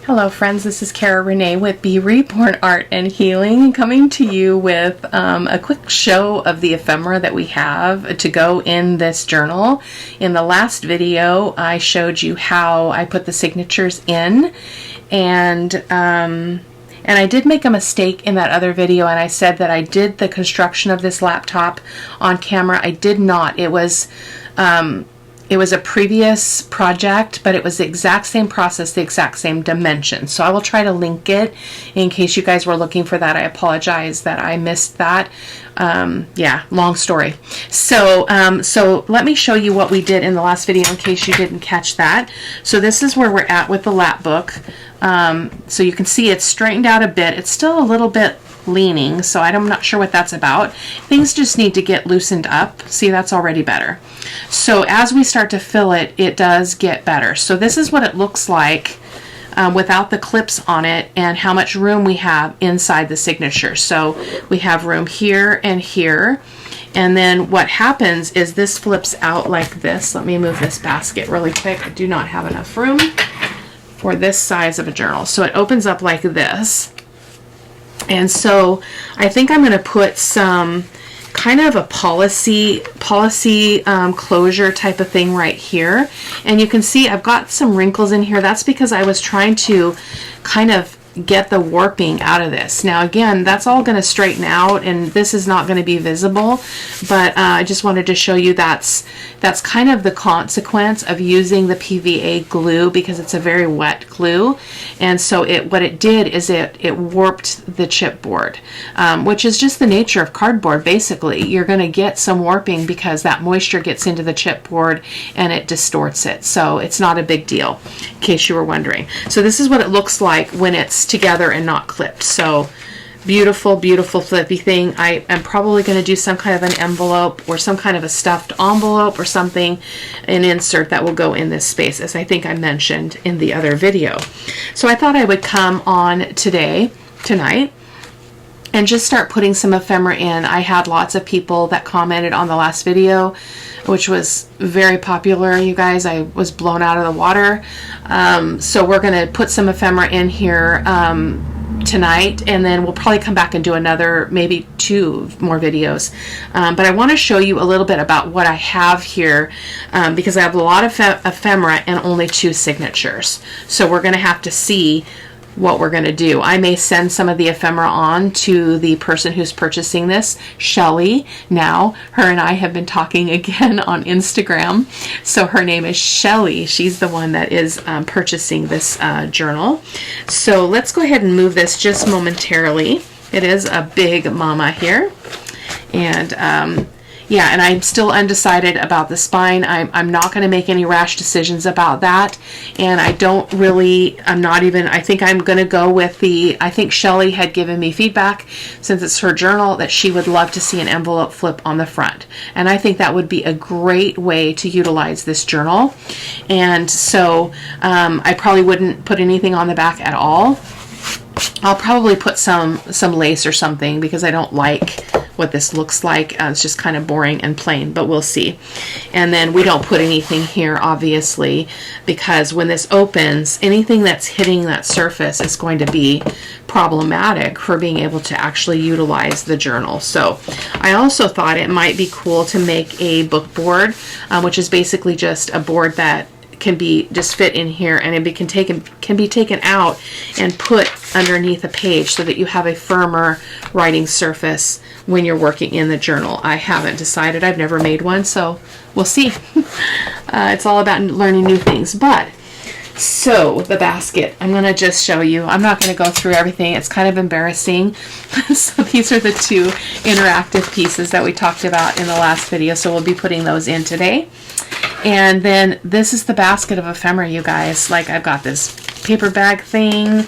Hello friends, this is Cara-Renee with B.Reborn Art and Healing, coming to you with a quick show of the ephemera that we have to go in this journal. In the last video, I showed you how I put the signatures in, and I did make a mistake in that other video, and I said that I did the construction of this laptop on camera. I did not. It was a previous project, but it was the exact same process, the exact same dimension. So I will try to link it in case you guys were looking for that. I apologize that I missed that. Yeah, long story. So let me show you what we did in the last video in case you didn't catch that. So this is where we're at with the lap book. So you can see it's straightened out a bit. It's still a little bit leaning, so I'm not sure what that's about. Things just need to get loosened up. See, that's already better. So as we start to fill it, it does get better. So this is what it looks like without the clips on it, and how much room we have inside the signature. So we have room here and here, and then what happens is this flips out like this. Let me move this basket really quick. I do not have enough room for this size of a journal. So it opens up like this. And so I think I'm going to put some kind of a policy closure type of thing right here. And you can see I've got some wrinkles in here. That's because I was trying to kind of get the warping out of this. Now again, that's all going to straighten out, and this is not going to be visible, but I just wanted to show you that's kind of the consequence of using the PVA glue, because it's a very wet glue. And so what it did is it warped the chipboard, which is just the nature of cardboard. Basically, you're going to get some warping because that moisture gets into the chipboard and it distorts it. So it's not a big deal, in case you were wondering. So this is what it looks like when it's together and not clipped. So beautiful, beautiful flippy thing. I am probably going to do some kind of an envelope or some kind of a stuffed envelope or something, an insert that will go in this space, as I think I mentioned in the other video. So I thought I would come on tonight, and just start putting some ephemera in. I had lots of people that commented on the last video, which was very popular, you guys. I was blown out of the water. So we're going to put some ephemera in here tonight, and then we'll probably come back and do another, maybe 2 more videos. But I want to show you a little bit about what I have here, because I have a lot of ephemera and only 2 signatures. So we're going to have to see what we're going to do. I may send some of the ephemera on to the person who's purchasing this, Shelly. Now, her and I have been talking again on Instagram. So her name is Shelly. She's the one that is purchasing this journal. So let's go ahead and move this just momentarily. It is a big mama here. And yeah, and I'm still undecided about the spine. I'm not going to make any rash decisions about that. And I think I'm going to go with I think Shelly had given me feedback, since it's her journal, that she would love to see an envelope flip on the front. And I think that would be a great way to utilize this journal. And so I probably wouldn't put anything on the back at all. I'll probably put some lace or something, because I don't like what this looks like. It's just kind of boring and plain, but we'll see. And then we don't put anything here, obviously, because when this opens, anything that's hitting that surface is going to be problematic for being able to actually utilize the journal. So I also thought it might be cool to make a book board, which is basically just a board that can be just fit in here, and it can be taken out and put underneath a page, so that you have a firmer writing surface when you're working in the journal. I haven't decided. I've never made one, so we'll see. It's all about learning new things. But so the basket, I'm going to just show you. I'm not going to go through everything. It's kind of embarrassing. So these are the 2 interactive pieces that we talked about in the last video. So we'll be putting those in today. And then this is the basket of ephemera, you guys. Like, I've got this paper bag thing.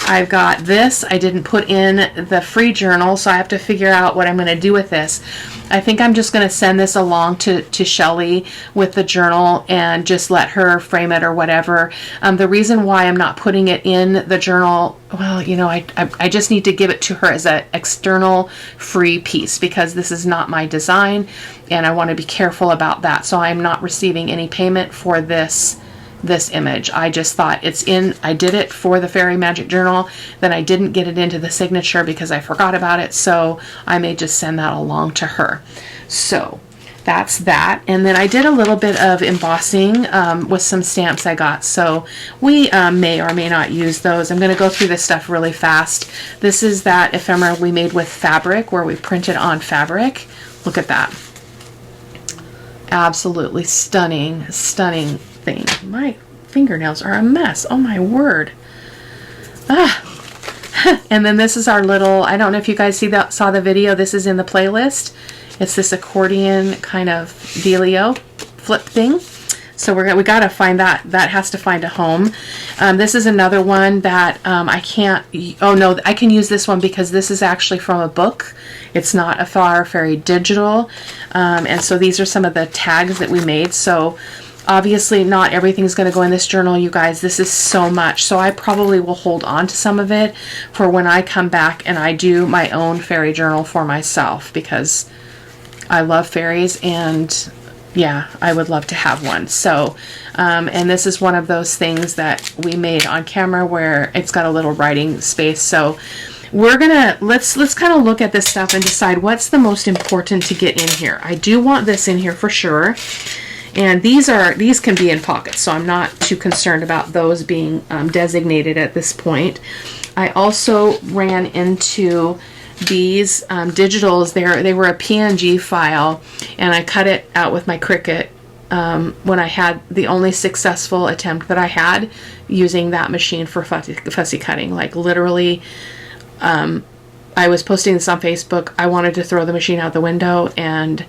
I've got this. I didn't put in the free journal, so I have to figure out what I'm going to do with this. I think I'm just going to send this along to Shelly with the journal and just let her frame it or whatever. The reason why I'm not putting it in the journal, well, you know, I just need to give it to her as an external free piece, because this is not my design, and I want to be careful about that. So I'm not receiving any payment for this this image. I just thought I did it for the Fairy Magic Journal, then I didn't get it into the signature because I forgot about it, so I may just send that along to her. So that's that. And then I did a little bit of embossing with some stamps I got, so we may or may not use those. I'm going to go through this stuff really fast. This is that ephemera we made with fabric, where we printed on fabric. Look at that. Absolutely stunning, stunning thing. My fingernails are a mess. Oh my word. And then this is our little, I don't know if you guys saw the video. This is in the playlist. It's this accordion kind of dealio flip thing. So we got to find that. That has to find a home. This is another one that I can't. Oh no, I can use this one because this is actually from a book. It's not a Flower Fairy digital. And so these are some of the tags that we made. So obviously not everything's going to go in this journal, you guys. This is so much. So I probably will hold on to some of it for when I come back and I do my own fairy journal for myself, because I love fairies, and yeah, I would love to have one. So, and this is one of those things that we made on camera where it's got a little writing space. So we're gonna, let's kind of look at this stuff and decide what's the most important to get in here. I do want this in here for sure. And these can be in pockets, so I'm not too concerned about those being designated at this point. I also ran into these digitals. They were a PNG file, and I cut it out with my Cricut when I had the only successful attempt that I had using that machine for fussy cutting. Like literally, I was posting this on Facebook. I wanted to throw the machine out the window, and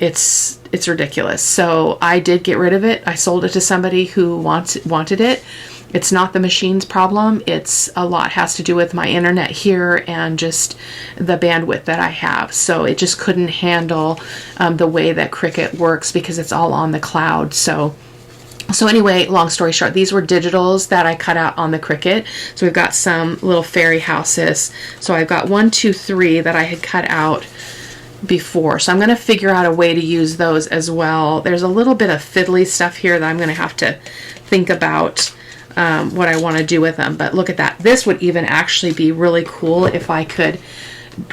it's ridiculous. So I did get rid of it. I sold it to somebody who wanted it. It's not the machine's problem. It's a lot has to do with my internet here and just the bandwidth that I have. So it just couldn't handle the way that Cricut works because it's all on the cloud. So anyway, long story short, these were digitals that I cut out on the Cricut. So we've got some little fairy houses. So I've got 1, 2, 3 that I had cut out before. So I'm going to figure out a way to use those as well. There's a little bit of fiddly stuff here that I'm going to have to think about what I want to do with them. But look at that. This would even actually be really cool if I could,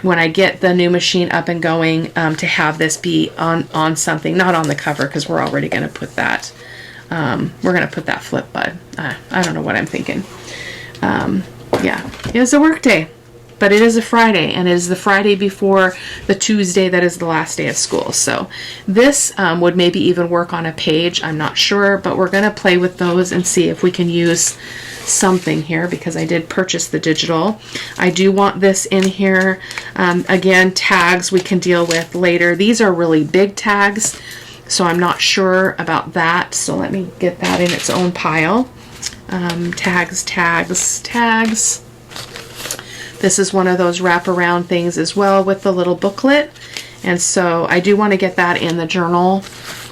when I get the new machine up and going, to have this be on something, not on the cover, because we're already going to put that, we're going to put that flip bud. I don't know what I'm thinking. Yeah, it was a work day. But it is a Friday, and it is the Friday before the Tuesday that is the last day of school. So this would maybe even work on a page. I'm not sure, but we're going to play with those and see if we can use something here, because I did purchase the digital. I do want this in here. Again, tags we can deal with later. These are really big tags, so I'm not sure about that. So let me get that in its own pile. Tags. This is one of those wraparound things as well with the little booklet. And so I do want to get that in the journal.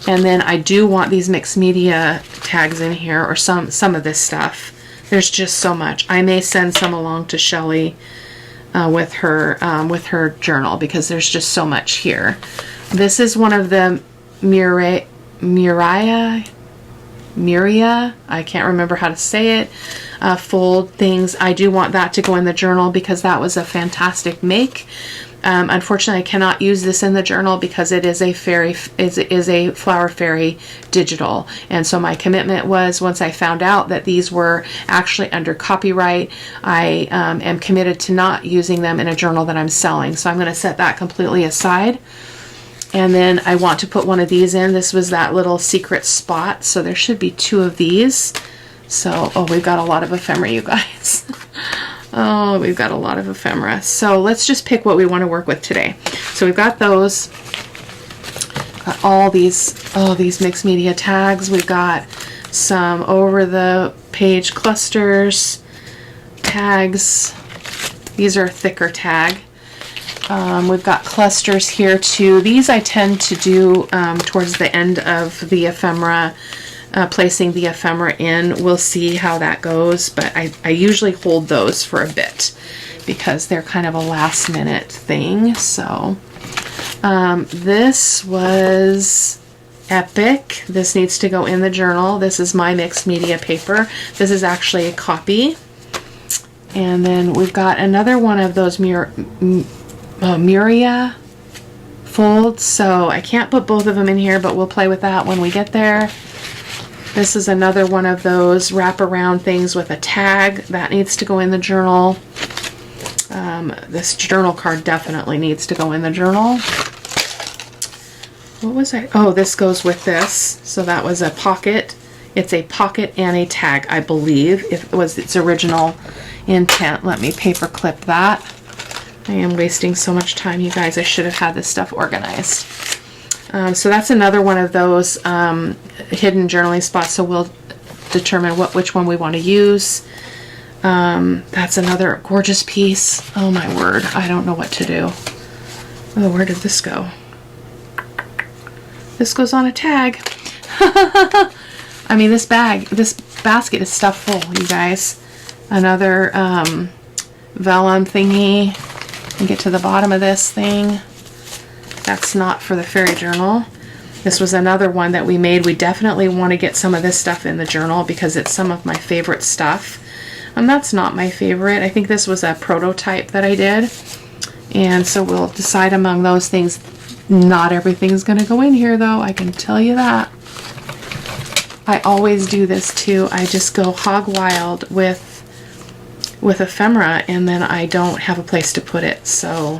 And then I do want these mixed media tags in here, or some of this stuff. There's just so much. I may send some along to Shelly with her journal, because there's just so much here. This is one of the Miria, I can't remember how to say it, fold things. I do want that to go in the journal because that was a fantastic make. Unfortunately, I cannot use this in the journal because it is a Flower Fairy digital. And so my commitment was, once I found out that these were actually under copyright, I am committed to not using them in a journal that I'm selling. So I'm going to set that completely aside. And then I want to put one of these in. This was that little secret spot. So there should be 2 of these. So, oh, we've got a lot of ephemera, you guys. Oh, we've got a lot of ephemera. So let's just pick what we want to work with today. So we've got those. Got all these mixed media tags. We've got some over the page clusters, tags. These are thicker tag. We've got clusters here too. These I tend to do towards the end of the ephemera, placing the ephemera in. We'll see how that goes, but I usually hold those for a bit because they're kind of a last minute thing. So this was epic. This needs to go in the journal. This is my mixed media paper. This is actually a copy. And then we've got another one of those Muria folds. So I can't put both of them in here, but we'll play with that when we get there. This is another one of those wraparound things with a tag. That needs to go in the journal. This journal card definitely needs to go in the journal. What was I? Oh, this goes with this. So that was a pocket. It's a pocket and a tag, I believe, if it was its original intent. Let me paper clip that. I am wasting so much time, you guys. I should have had this stuff organized. So that's another one of those hidden journaling spots. So we'll determine which one we want to use. That's another gorgeous piece. Oh my word, I don't know what to do. Oh, where did this go? This goes on a tag. I mean, this basket is stuffed full, you guys. Another vellum thingy. And get to the bottom of this thing. That's not for the fairy journal. This was another one that we made. We definitely want to get some of this stuff in the journal because it's some of my favorite stuff. That's not my favorite. I think this was a prototype that I did. And so we'll decide among those things. Not everything's going to go in here though, I can tell you that. I always do this too. I just go hog wild with ephemera and then I don't have a place to put it. So,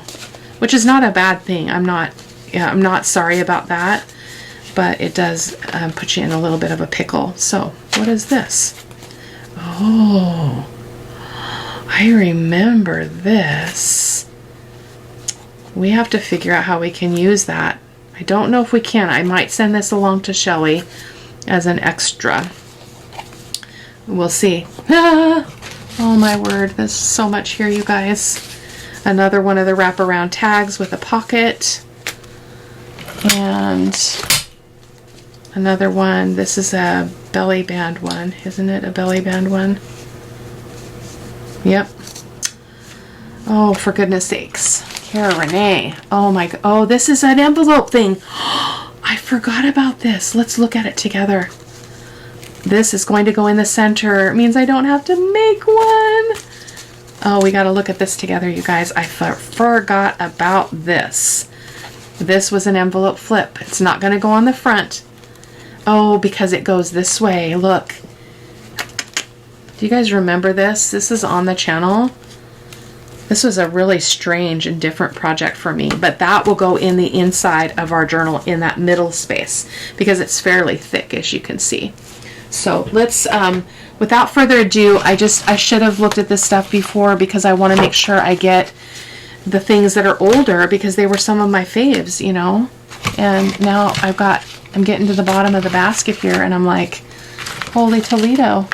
which is not a bad thing. I'm not sorry about that, but it does put you in a little bit of a pickle. So, what is this? Oh, I remember this. We have to figure out how we can use that. I don't know if we can. I might send this along to Shelly as an extra. We'll see. Oh my word, there's so much here, you guys. Another one of the wraparound tags with a pocket. And another one. This is a belly band one, isn't it? A belly band one? Yep. Oh, for goodness sakes. Cara-Renee. Oh my god. Oh, this is an envelope thing. I forgot about this. Let's look at it together. This is going to go in the center. It means I don't have to make one. Oh, we got to look at this together, you guys. I forgot about this. This was an envelope flip. It's not going to go on the front. Oh, because it goes this way. Look. Do you guys remember this? This is on the channel. This was a really strange and different project for me, but that will go in the inside of our journal in that middle space because it's fairly thick, as you can see. So let's, without further ado, I should have looked at this stuff before because I want to make sure I get the things that are older because they were some of my faves, you know. And now I'm getting to the bottom of the basket here and I'm like, holy Toledo,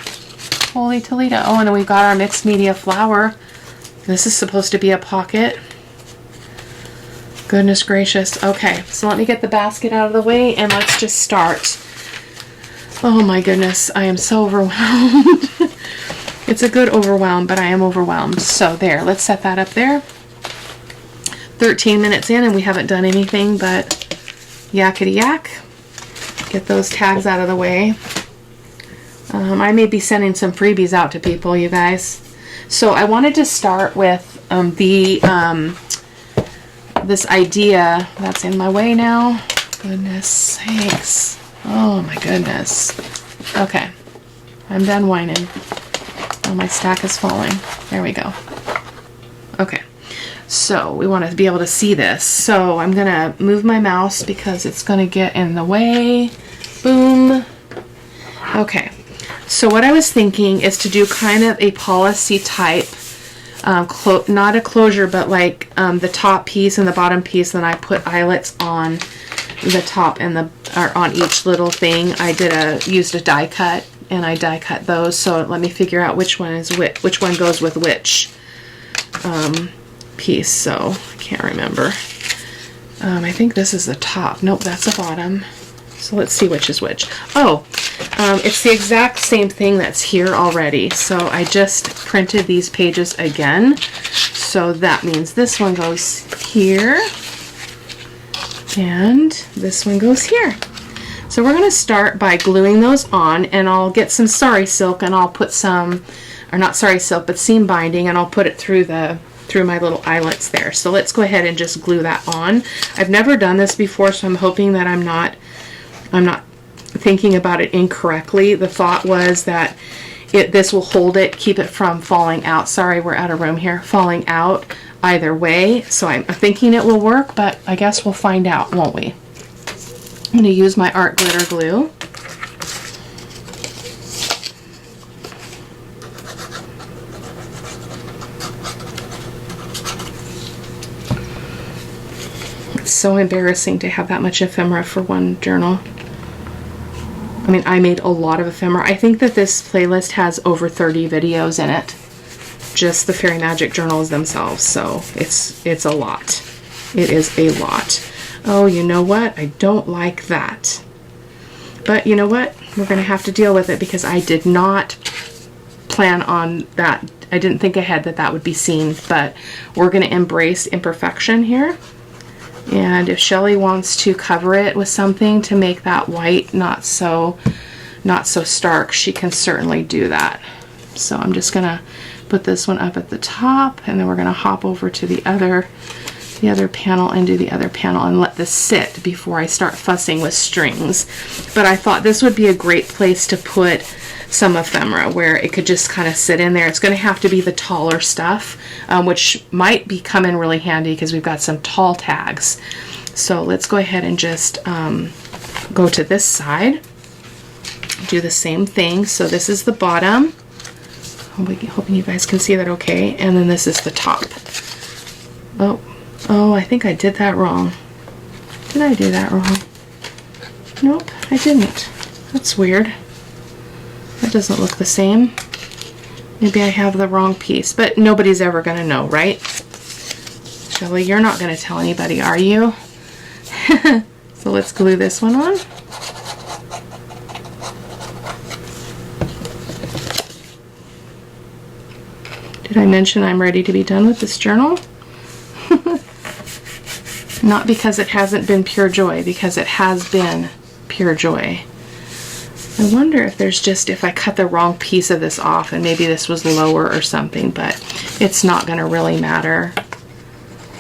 holy Toledo. Oh, and then we've got our mixed media flower. This is supposed to be a pocket. Goodness gracious. Okay, so let me get the basket out of the way and let's just start. Oh my goodness, I am so overwhelmed. It's a good overwhelm, but I am overwhelmed. So there, let's set that up there. 13 minutes in and we haven't done anything but yakety yak. Get those tags out of the way. I may be sending some freebies out to people, you guys. So I wanted to start with this idea that's in my way now. Goodness sakes. Oh my goodness. Okay, I'm done whining. Oh, my stack is falling. There we go. Okay, so we want to be able to see this. So I'm gonna move my mouse because it's gonna get in the way. Boom. Okay, so what I was thinking is to do kind of a policy type, not a closure, but like the top piece and the bottom piece, then I put eyelets on the top and or on each little thing. I used a die cut and I die cut those. So let me figure out which one is which one goes with which piece. So I can't remember. I think this is the top. Nope, that's the bottom. So let's see which is which. Oh, it's the exact same thing that's here already. So I just printed these pages again. So that means this one goes here. And this one goes here. So So we're going to start by gluing those on, and I'll get some sari silk and I'll put some, or not sari silk, but seam binding, and I'll put it through my little eyelets there. So let's go ahead and just glue that on. I've never done this before, so I'm hoping that I'm not thinking about it incorrectly. The thought was that this will hold it, keep it from falling out. Sorry, we're out of room here. Falling out either way. So I'm thinking it will work, but I guess we'll find out, won't we? I'm going to use my art glitter glue. It's so embarrassing to have that much ephemera for one journal. I mean, I made a lot of ephemera. I think that this playlist has over 30 videos in it. Just the Fairy Magic journals themselves. So it's a lot. It is a lot. Oh, you know what? I don't like that. But you know what? We're going to have to deal with it because I did not plan on that. I didn't think ahead that that would be seen, but we're going to embrace imperfection here. And if Shelly wants to cover it with something to make that white not so stark, she can certainly do that. So I'm just going to put this one up at the top, and then we're going to hop over to the other panel and do the other panel and let this sit before I start fussing with strings. But I thought this would be a great place to put some ephemera where it could just kind of sit in there. It's going to have to be the taller stuff, which might be come in really handy because we've got some tall tags. So let's go ahead and just go to this side, do the same thing. So this is the bottom. Hoping you guys can see that okay. And then this is the top. Oh, I think I did that wrong. Did I do that wrong? Nope, I didn't. That's weird. That doesn't look the same. Maybe I have the wrong piece, but nobody's ever going to know, right? Shelly, you're not going to tell anybody, are you? So let's glue this one on. Did I mention I'm ready to be done with this journal? Not because it hasn't been pure joy, because it has been pure joy. I wonder if there's just, if I cut the wrong piece of this off and maybe this was lower or something, but it's not going to really matter.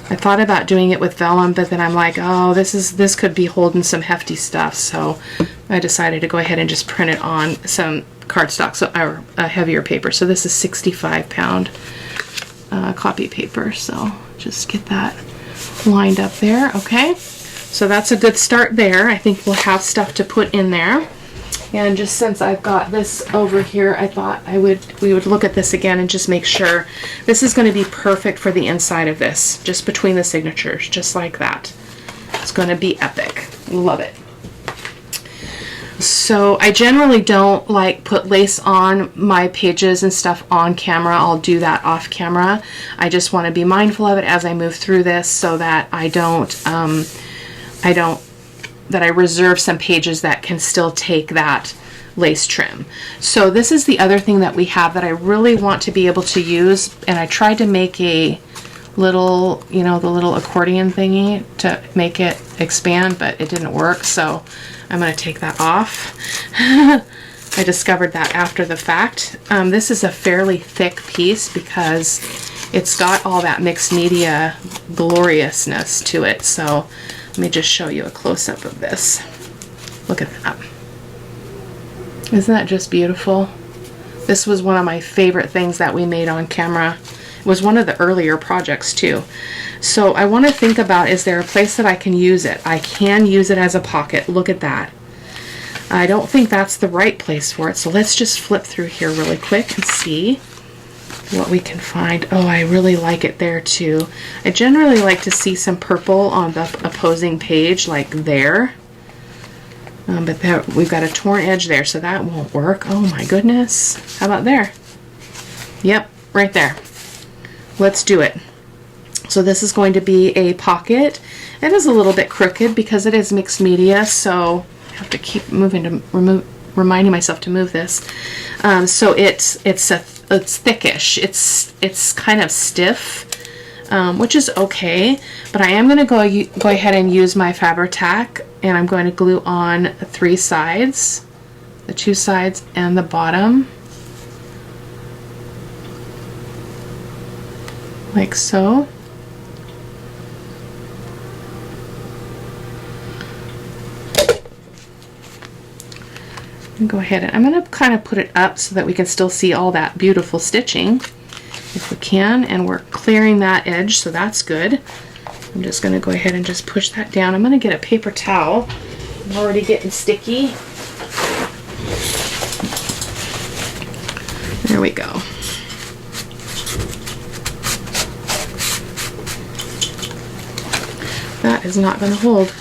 I thought about doing it with vellum, but then I'm like, oh, this could be holding some hefty stuff, so I decided to go ahead and just print it on some cardstock, or heavier paper. So this is 65-pound copy paper, so just get that lined up there. Okay, so that's a good start there. I think we'll have stuff to put in there. And just since I've got this over here, I thought we would look at this again and just make sure this is going to be perfect for the inside of this, just between the signatures, just like that. It's going to be epic. Love it. So I generally don't like put lace on my pages and stuff on camera. I'll do that off camera. I just want to be mindful of it as I move through this, so that that I reserve some pages that can still take that lace trim. So this is the other thing that we have that I really want to be able to use, and I tried to make a little, you know, the little accordion thingy to make it expand, but it didn't work, so I'm going to take that off. I discovered that after the fact. This is a fairly thick piece because it's got all that mixed media gloriousness to it. So let me just show you a close-up of this. Look at that. Isn't that just beautiful? This was one of my favorite things that we made on camera. It was one of the earlier projects too. So I want to think about, is there a place that I can use it? I can use it as a pocket. Look at that. I don't think that's the right place for it. So let's just flip through here really quick and see what we can find. Oh, I really like it there too. I generally like to see some purple on the opposing page, like there. But there, we've got a torn edge there, so that won't work. Oh my goodness. How about there? Yep, right there. Let's do it. So this is going to be a pocket. It is a little bit crooked because it is mixed media, so I have to keep moving to reminding myself to move this. So it's thickish. It's kind of stiff. which is okay, but I am going to go ahead and use my Fabri-Tac, and I'm going to glue on 3 sides, the 2 sides and the bottom, like so. And go ahead and I'm going to kind of put it up so that we can still see all that beautiful stitching if we can, and we're clearing that edge, so that's good. I'm just going to go ahead and just push that down. I'm going to get a paper towel. I'm already getting sticky. There we go. That is not going to hold.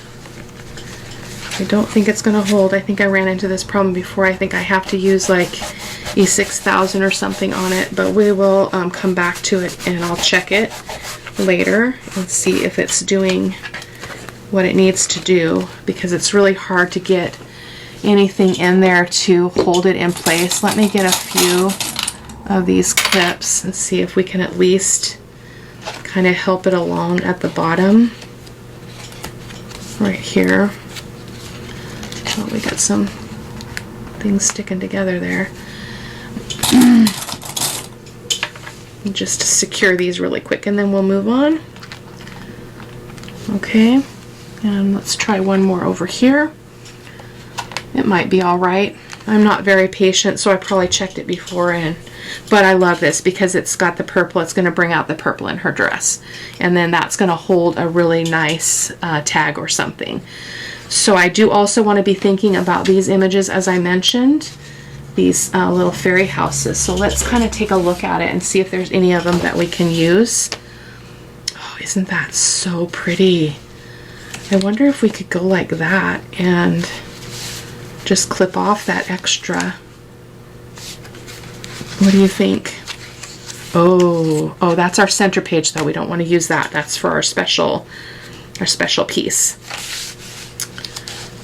I don't think it's going to hold. I think I ran into this problem before. I think I have to use like E6000 or something on it, but we will come back to it and I'll check it later and see if it's doing what it needs to do, because it's really hard to get anything in there to hold it in place. Let me get a few of these clips and see if we can at least kind of help it along at the bottom right here. Oh, we got some things sticking together there. Just to secure these really quick and then we'll move on. Okay, and let's try one more over here. It might be all right. I'm not very patient, so I probably checked it before, but I love this because it's got the purple. It's going to bring out the purple in her dress, and then that's going to hold a really nice tag or something. So I do also want to be thinking about these images, as I mentioned, these little fairy houses. So let's kind of take a look at it and see if there's any of them that we can use. Oh, isn't that so pretty? I wonder if we could go like that and just clip off that extra. What do you think? Oh, that's our center page though. We don't want to use that. That's for our special piece.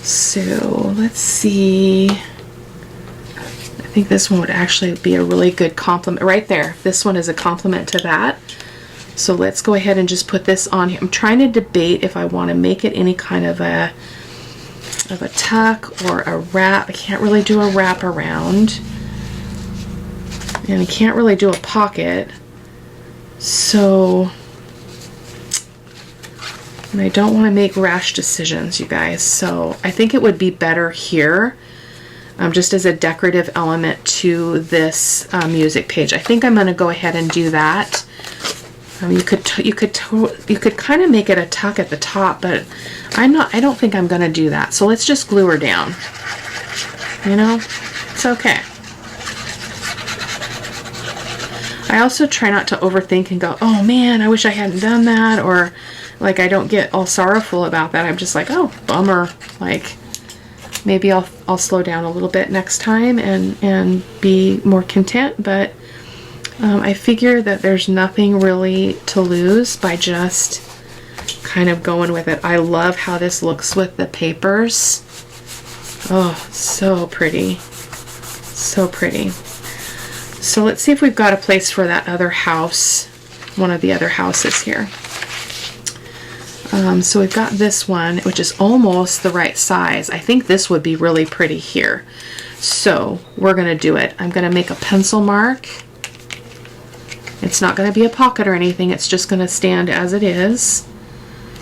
So let's see. I think this one would actually be a really good complement right there. This one is a complement to that. So let's go ahead and just put this on here. I'm trying to debate if I want to make it any kind of a tuck or a wrap. I can't really do a wrap around, and I can't really do a pocket. So, and I don't want to make rash decisions, you guys. So I think it would be better here, just as a decorative element to this music page. I think I'm going to go ahead and do that. You could kind of make it a tuck at the top, but I don't think I'm going to do that. So let's just glue her down. You know, it's okay. I also try not to overthink and go, oh man, I wish I hadn't done that, or like I don't get all sorrowful about that. I'm just like, oh, bummer. Like maybe I'll slow down a little bit next time and be more content, but I figure that there's nothing really to lose by just kind of going with it. I love how this looks with the papers. Oh, so pretty. So pretty. So let's see if we've got a place for that other house, one of the other houses here. So we've got this one, which is almost the right size. I think this would be really pretty here. So we're going to do it. I'm going to make a pencil mark. It's not going to be a pocket or anything. It's just going to stand as it is.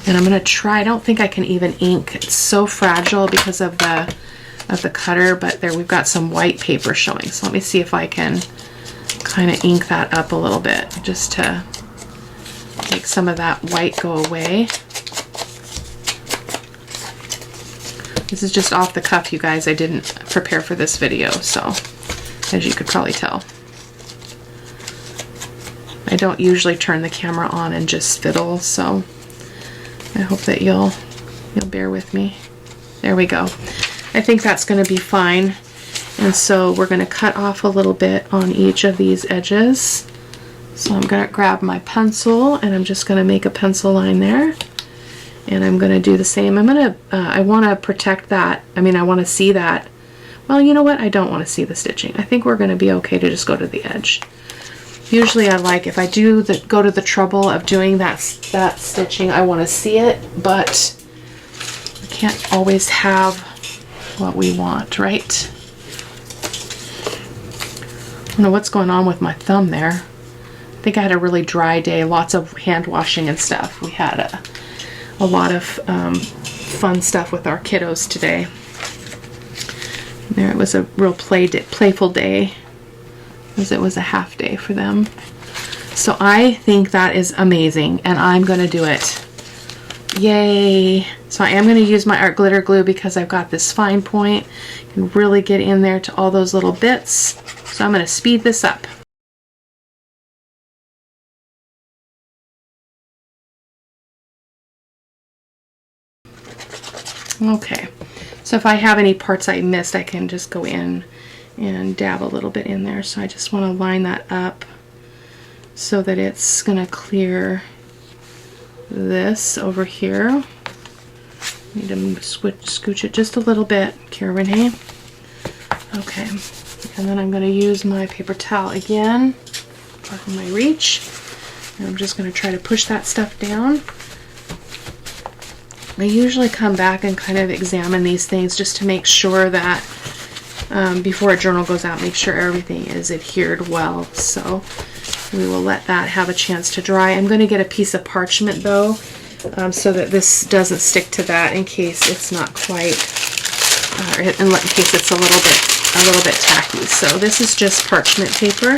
And I'm going to try, I don't think I can even ink. It's so fragile because of the cutter, but there we've got some white paper showing. So let me see if I can kind of ink that up a little bit just to make some of that white go away. This is just off the cuff, you guys. I didn't prepare for this video, so as you could probably tell. I don't usually turn the camera on and just fiddle, so I hope that you'll bear with me. There we go. I think that's going to be fine. And so we're going to cut off a little bit on each of these edges. So I'm going to grab my pencil and I'm just going to make a pencil line there. And I'm going to do the same. I want to protect that. I mean, I want to see that. Well, you know what? I don't want to see the stitching. I think we're going to be okay to just go to the edge. Usually I like, if I do go to the trouble of doing that stitching, I want to see it, but we can't always have what we want, right? I don't know what's going on with my thumb there. I think I had a really dry day, lots of hand washing and stuff. We had a lot of fun stuff with our kiddos today. There, it was a real playful day, as it was a half day for them. So I think that is amazing, and I'm going to do it. Yay! So I am going to use my art glitter glue because I've got this fine point. You can really get in there to all those little bits. So I'm going to speed this up. Okay, so if I have any parts I missed, I can just go in and dab a little bit in there. So I just want to line that up so that it's going to clear this over here. Need to scooch it just a little bit, Cara-Renee. Okay, and then I'm going to use my paper towel again, pardon my reach, and I'm just going to try to push that stuff down. I usually come back and kind of examine these things just to make sure that before a journal goes out, make sure everything is adhered well. So we will let that have a chance to dry. I'm going to get a piece of parchment though, so that this doesn't stick to that in case it's not quite, in case it's a little bit tacky. So this is just parchment paper.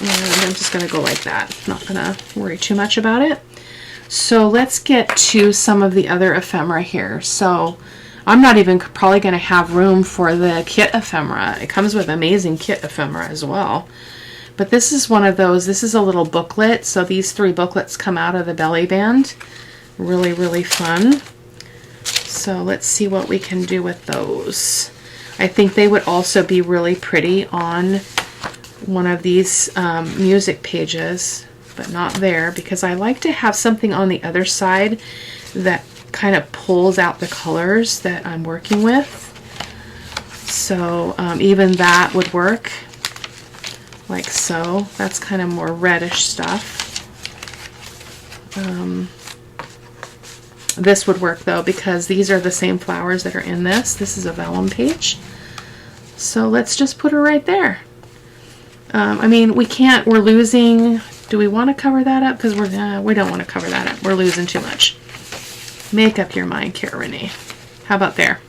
And I'm just going to go like that. Not going to worry too much about it. So let's get to some of the other ephemera here. So I'm not even probably going to have room for the kit ephemera. It comes with amazing kit ephemera as well. But this is one of those. This is a little booklet. So these 3 booklets come out of the belly band. Really, really fun. So let's see what we can do with those. I think they would also be really pretty on one of these music pages, but not there, because I like to have something on the other side that kind of pulls out the colors that I'm working with. So even that would work, like so. That's kind of more reddish stuff. This would work though, because these are the same flowers that are in this. This is a vellum page. So let's just put her right there. I mean, we're losing, do we want to cover that up? Because we don't want to cover that up. We're losing too much. Make up your mind, Cara-Renee. How about there?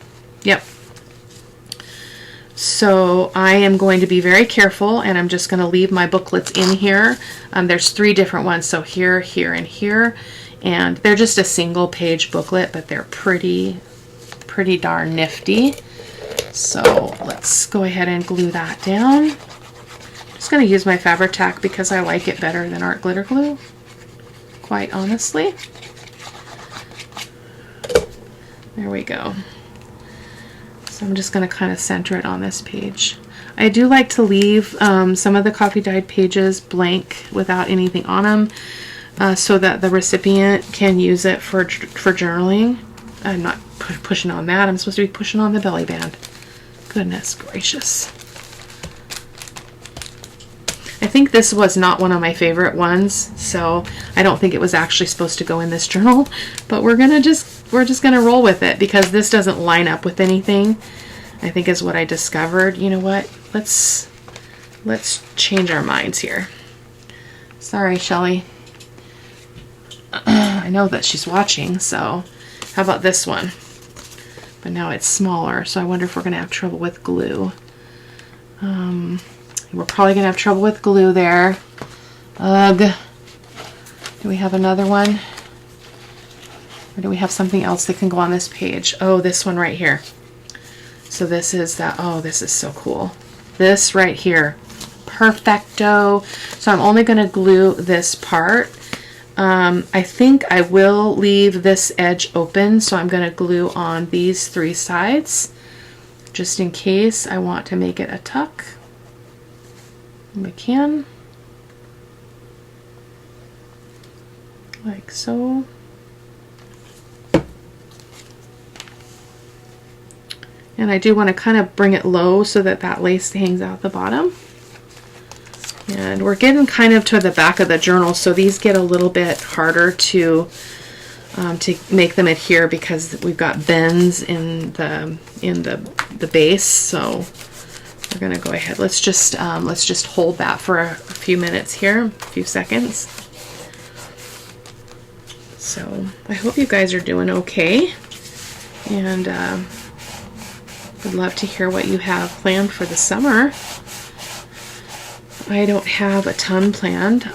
Yep. So I am going to be very careful, and I'm just going to leave my booklets in here. There's 3 different ones, so here, here, and here. And they're just a single page booklet, but they're pretty darn nifty. So let's go ahead and glue that down. I'm just going to use my Fabri-Tac because I like it better than art glitter glue, quite honestly. There we go. So I'm just going to kind of center it on this page. I do like to leave some of the coffee dyed pages blank without anything on them, so that the recipient can use it for journaling. I'm not pushing on that. I'm supposed to be pushing on the belly band. Goodness gracious. I think this was not one of my favorite ones, so I don't think it was actually supposed to go in this journal, but we're just gonna roll with it because this doesn't line up with anything, I think is what I discovered. You know what? Let's change our minds here. Sorry, Shelly. I know that she's watching, so how about this one? But now it's smaller, so I wonder if we're gonna have trouble with glue. We're probably gonna have trouble with glue there. Ugh. Do we have another one? Or do we have something else that can go on this page? Oh, this one right here. So this is that. Oh, this is so cool. This right here. Perfecto. So I'm only gonna glue this part. I think I will leave this edge open, so I'm gonna glue on these 3 sides, just in case I want to make it a tuck. We can, like so. And I do want to kind of bring it low so that that lace hangs out the bottom. And we're getting kind of to the back of the journal, so these get a little bit harder to make them adhere because we've got bends in the base. So we're gonna go ahead. Let's just hold that for a few minutes here, a few seconds. So I hope you guys are doing okay, and would love to hear what you have planned for the summer. I don't have a ton planned.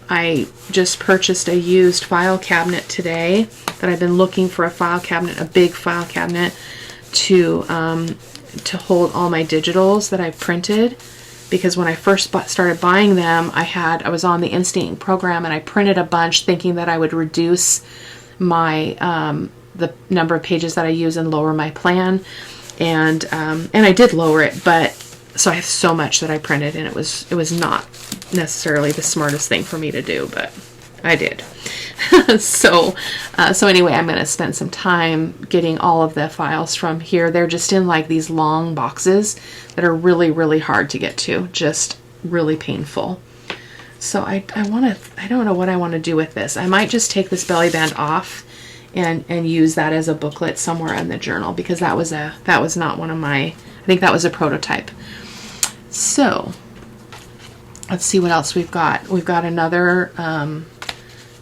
I just purchased a used file cabinet today that I've been looking for, a file cabinet, a big file cabinet to hold all my digitals that I printed, because when I first started buying them, I was on the Instinct program and I printed a bunch thinking that I would reduce my the number of pages that I use and lower my plan, and I did lower it, but so I have so much that I printed, and it was not necessarily the smartest thing for me to do, but I did. So anyway, I'm going to spend some time getting all of the files from here. They're just in like these long boxes that are really, really hard to get to, just really painful. So I don't know what I want to do with this. I might just take this belly band off and use that as a booklet somewhere in the journal, because that was not one of my, I think that was a prototype. So let's see what else we've got. We've got another,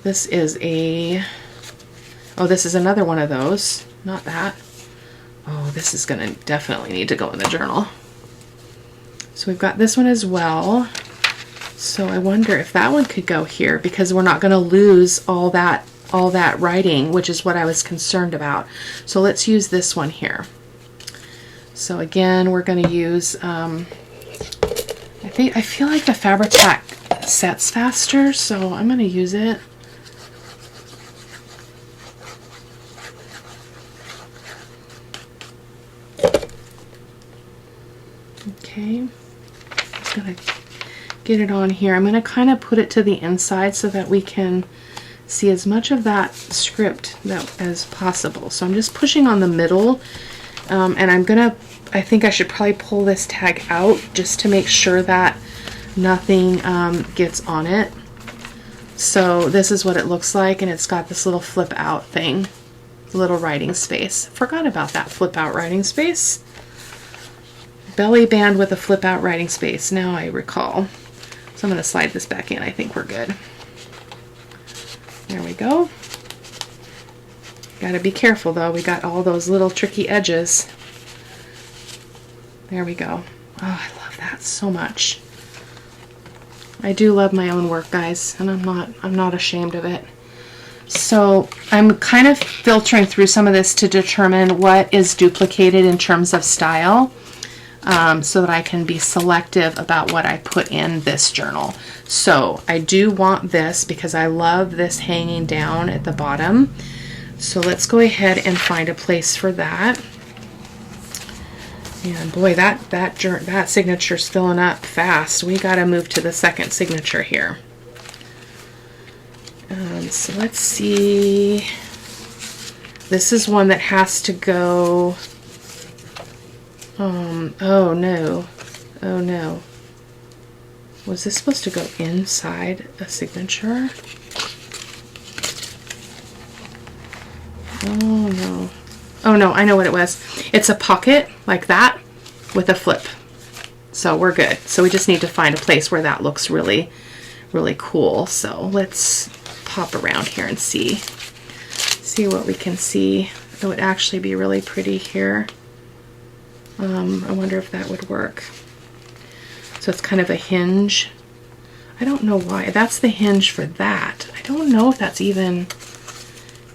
this is another one of those, not that. Oh, this is gonna definitely need to go in the journal. So we've got this one as well. So I wonder if that one could go here, because we're not gonna lose all that writing, which is what I was concerned about. So let's use this one here. So again, we're gonna use, I feel like the Fabri-Tac sets faster, so I'm going to use it. Okay, just going to get it on here. I'm going to kind of put it to the inside so that we can see as much of that script as possible. So I'm just pushing on the middle, and I think I should probably pull this tag out just to make sure that nothing gets on it. So this is what it looks like, and it's got this little flip out thing, little writing space. Forgot about that flip out writing space. Belly band with a flip out writing space, now I recall. So I'm going to slide this back in. I think we're good. There we go. Got to be careful though, we got all those little tricky edges. There we go. Oh, I love that so much. I do love my own work, guys, and I'm not ashamed of it. So I'm kind of filtering through some of this to determine what is duplicated in terms of style, so that I can be selective about what I put in this journal. So I do want this because I love this hanging down at the bottom. So let's go ahead and find a place for that. And boy, that signature's filling up fast. We got to move to the second signature here. So let's see. This is one that has to go. Oh no. Oh no. Was this supposed to go inside a signature? Oh no. Oh no, I know what it was. It's a pocket like that with a flip. So we're good. So we just need to find a place where that looks really, really cool. So let's pop around here and see what we can see. It would actually be really pretty here. I wonder if that would work. So it's kind of a hinge. I don't know why. That's the hinge for that. I don't know if that's even...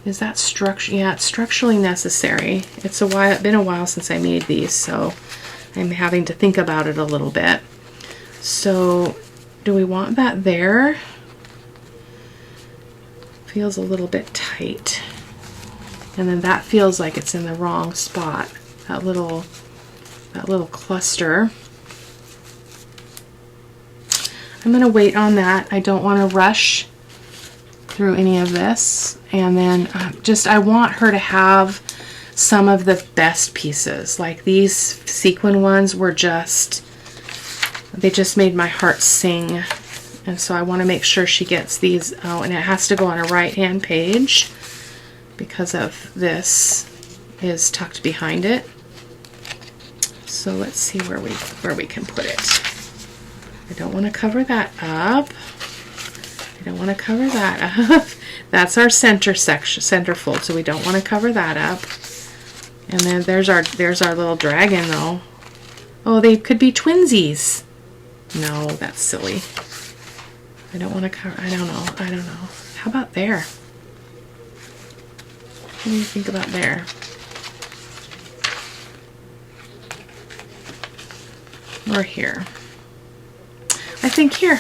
Is that structure? Yeah, it's structurally necessary. It's been a while since I made these, so I'm having to think about it a little bit. So, do we want that there? Feels a little bit tight. And then that feels like it's in the wrong spot. That little cluster. I'm going to wait on that. I don't want to rush through any of this. And then I want her to have some of the best pieces. Like these sequin ones were just, they just made my heart sing. And so I want to make sure she gets these out, and it has to go on a right-hand page because of this is tucked behind it. So let's see where we can put it. I don't want to cover that up. I don't want to cover that up. That's our center section, center fold, so we don't want to cover that up. And then there's our little dragon though. Oh, they could be twinsies. No, that's silly. I don't want to cover, I don't know. How about there? What do you think about there? Or here? I think here.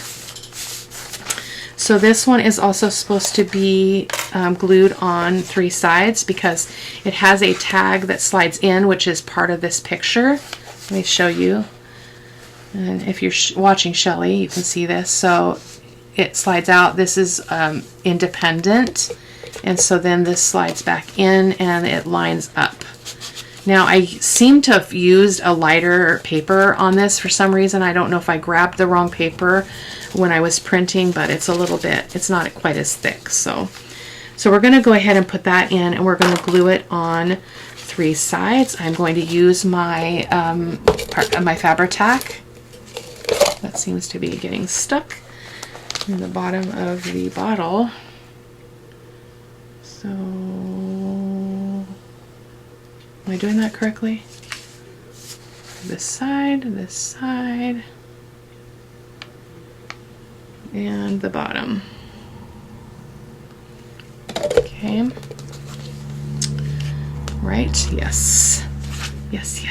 So this one is also supposed to be glued on 3 sides because it has a tag that slides in, which is part of this picture. Let me show you. And if you're watching Shelly, you can see this. So it slides out. This is independent, and so then this slides back in and it lines up. Now I seem to have used a lighter paper on this for some reason. I don't know if I grabbed the wrong paper when I was printing, but it's a little bit, it's not quite as thick. So we're going to go ahead and put that in, and we're going to glue it on 3 sides. I'm going to use my my Fabri-Tac. That seems to be getting stuck in the bottom of the bottle. So, am I doing that correctly? This side, and the bottom. Okay. Right, yes. Yes.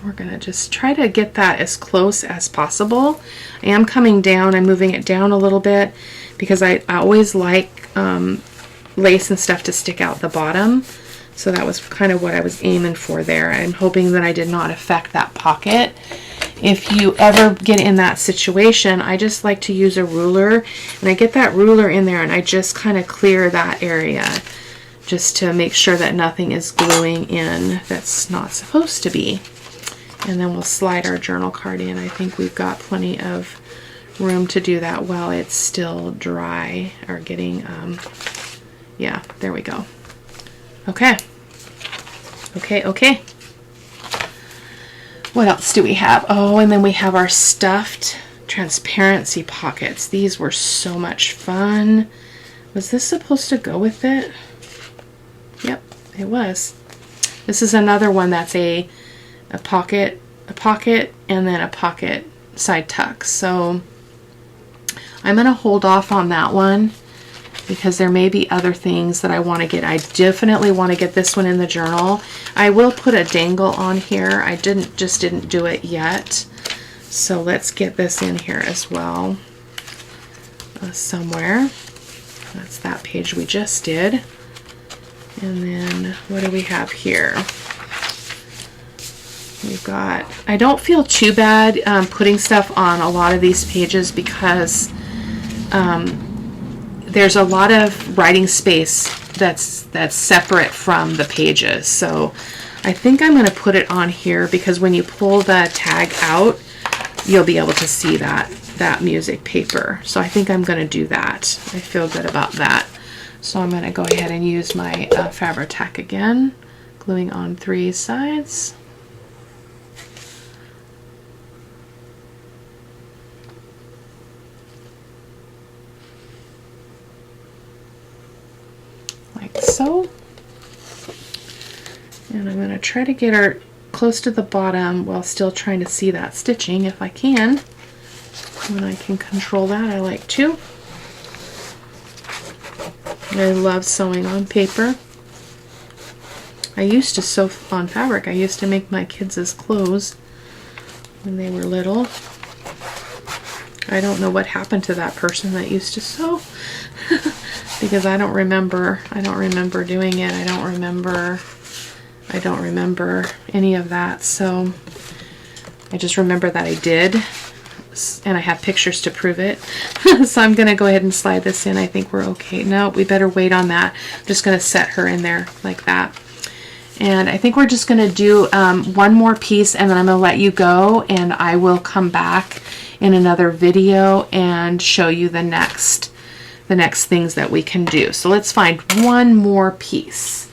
We're gonna just try to get that as close as possible. I am coming down, I'm moving it down a little bit because I always like lace and stuff to stick out the bottom. So that was kind of what I was aiming for there. I'm hoping that I did not affect that pocket. If you ever get in that situation, I just like to use a ruler, and I get that ruler in there and I just kind of clear that area just to make sure that nothing is gluing in that's not supposed to be. And then we'll slide our journal card in. I think we've got plenty of room to do that while it's still dry or getting, yeah, there we go. Okay. What else do we have? Oh, and then we have our stuffed transparency pockets. These were so much fun. Was this supposed to go with it? Yep, it was. This is another one that's a pocket, and then a pocket side tuck. So I'm going to hold off on that one because there may be other things that I want to get. I definitely want to get this one in the journal. I will put a dangle on here. I just didn't do it yet. So let's get this in here as well somewhere. That's that page we just did. And then what do we have here? We've got, I don't feel too bad putting stuff on a lot of these pages because there's a lot of writing space that's separate from the pages. So I think I'm going to put it on here because when you pull the tag out, you'll be able to see that music paper. So I think I'm going to do that. I feel good about that. So I'm going to go ahead and use my Fabri-Tac again, gluing on 3 sides. Like so. And I'm going to try to get her close to the bottom while still trying to see that stitching if I can. When I can control that, I like to. I love sewing on paper. I used to sew on fabric. I used to make my kids' clothes when they were little. I don't know what happened to that person that used to sew because I don't remember doing it. I don't remember any of that. So I just remember that I did, and I have pictures to prove it. So I'm going to go ahead and slide this in. I think we're okay. No, we better wait on that. I'm just going to set her in there like that. And I think we're just going to do one more piece, and then I'm going to let you go, and I will come back in another video and show you the next things that we can do. So let's find one more piece.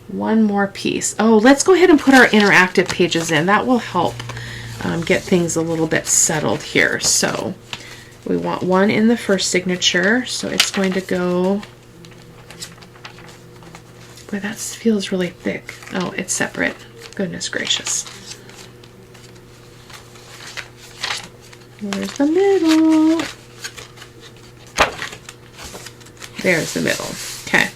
One more piece. Oh, let's go ahead and put our interactive pages in. That will help get things a little bit settled here. So we want one in the first signature, so it's going to go... Boy, that feels really thick. Oh, it's separate. Goodness gracious. Where's the middle? There's the middle. Okay.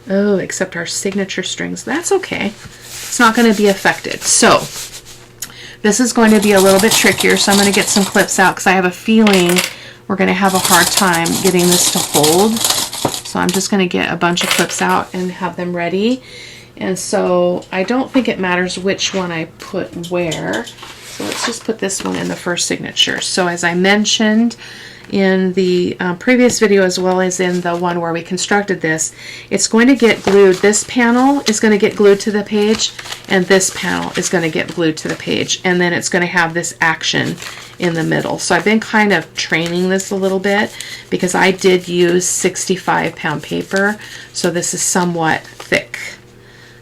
Oh, except our signature strings. That's okay. It's not going to be affected. So, this is going to be a little bit trickier, so I'm going to get some clips out because I have a feeling we're going to have a hard time getting this to hold. So I'm just going to get a bunch of clips out and have them ready. And so I don't think it matters which one I put where. So let's just put this one in the first signature. So as I mentioned in the previous video, as well as in the one where we constructed this, it's going to get glued. This panel is going to get glued to the page, and this panel is going to get glued to the page, and then it's going to have this action in the middle. So I've been kind of training this a little bit because I did use 65-pound paper, so this is somewhat thick.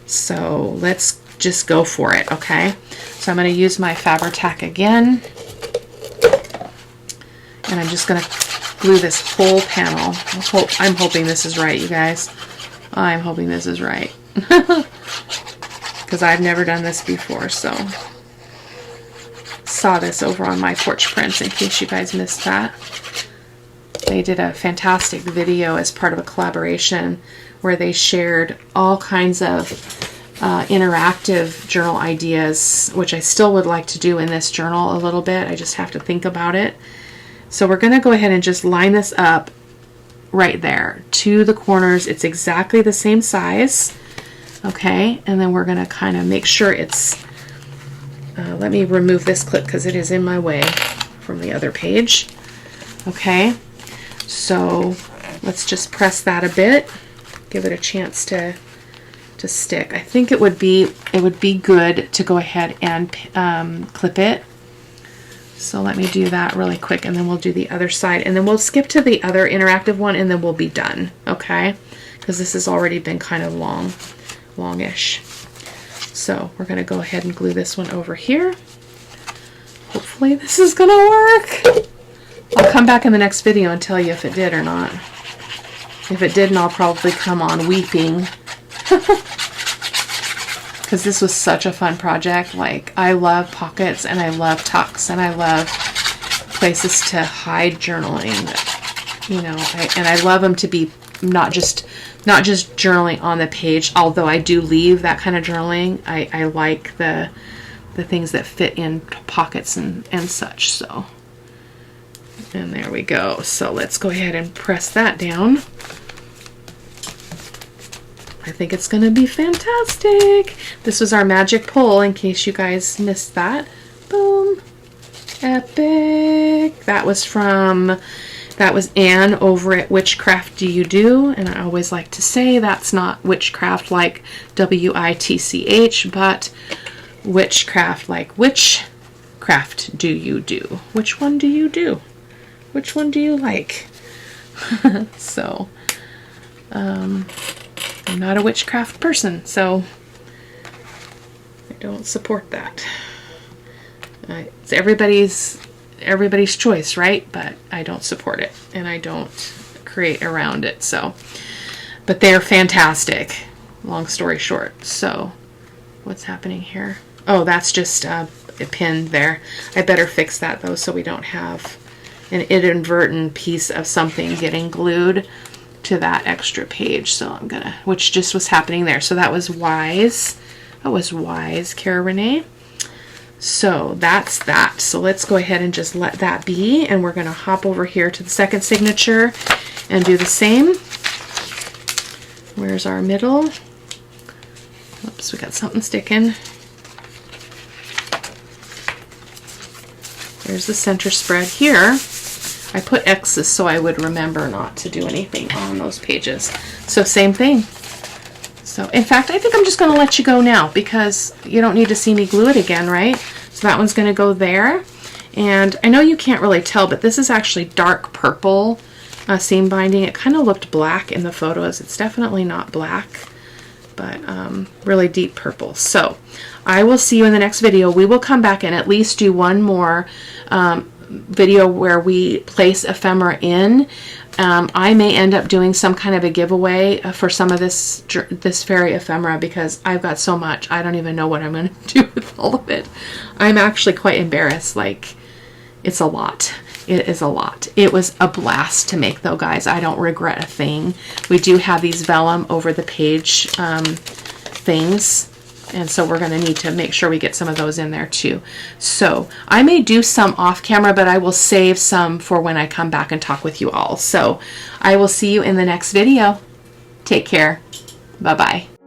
So let's just go for it, okay? So I'm going to use my Fabri-Tac again, and I'm just going to glue this whole panel. I'm hoping this is right, you guys. I'm hoping this is right because I've never done this before. So saw this over on my porch prints in case you guys missed that. They did a fantastic video as part of a collaboration where they shared all kinds of interactive journal ideas, which I still would like to do in this journal a little bit. I just have to think about it. So we're going to go ahead and just line this up right there to the corners. It's exactly the same size. Okay, and then we're going to kind of make sure it's, let me remove this clip because it is in my way from the other page. Okay, so let's just press that a bit, give it a chance to stick. I think it would be good to go ahead and clip it. So let me do that really quick, and then we'll do the other side, and then we'll skip to the other interactive one, and then we'll be done, okay? Because this has already been kind of longish. So we're going to go ahead and glue this one over here. Hopefully this is going to work. I'll come back in the next video and tell you if it did or not. If it didn't, I'll probably come on weeping. Because this was such a fun project. Like, I love pockets, and I love tucks, and I love places to hide journaling. You know, and I love them to be not just journaling on the page, although I do leave that kind of journaling. I like the things that fit in pockets and such. So, and there we go. So let's go ahead and press that down. I think it's going to be fantastic. This was our magic pull, in case you guys missed that. Boom. Epic. That was Anne over at Witchcraft Do You Do, and I always like to say that's not witchcraft like W-I-T-C-H, but witchcraft like witchcraft do you do. Which one do you do? Which one do you like? So, I'm not a witchcraft person, so I don't support that. It's everybody's choice, right? But I don't support it, and I don't create around it. So, but they're fantastic. Long story short. So, what's happening here? Oh, that's just a pin there. I better fix that though, so we don't have an inadvertent piece of something getting glued to that extra page. So I'm gonna, which just was happening there. So that was wise. That was wise, Cara-Renee. So that's that. So let's go ahead and just let that be, and we're gonna hop over here to the second signature and do the same. Where's our middle? Oops, we got something sticking. There's the center spread here. I put X's so I would remember not to do anything on those pages. So same thing. So, in fact, I think I'm just going to let you go now because you don't need to see me glue it again, right? So that one's going to go there. And I know you can't really tell, but this is actually dark purple seam binding. It kind of looked black in the photos. It's definitely not black, but really deep purple. So I will see you in the next video. We will come back and at least do one more video where we place ephemera in. I may end up doing some kind of a giveaway for some of this fairy ephemera because I've got so much. I don't even know what I'm going to do with all of it. I'm actually quite embarrassed. Like, it's a lot. It is a lot. It was a blast to make though, guys. I don't regret a thing. We do have these vellum over the page things. And so we're going to need to make sure we get some of those in there too. So I may do some off camera, but I will save some for when I come back and talk with you all. So I will see you in the next video. Take care. Bye-bye.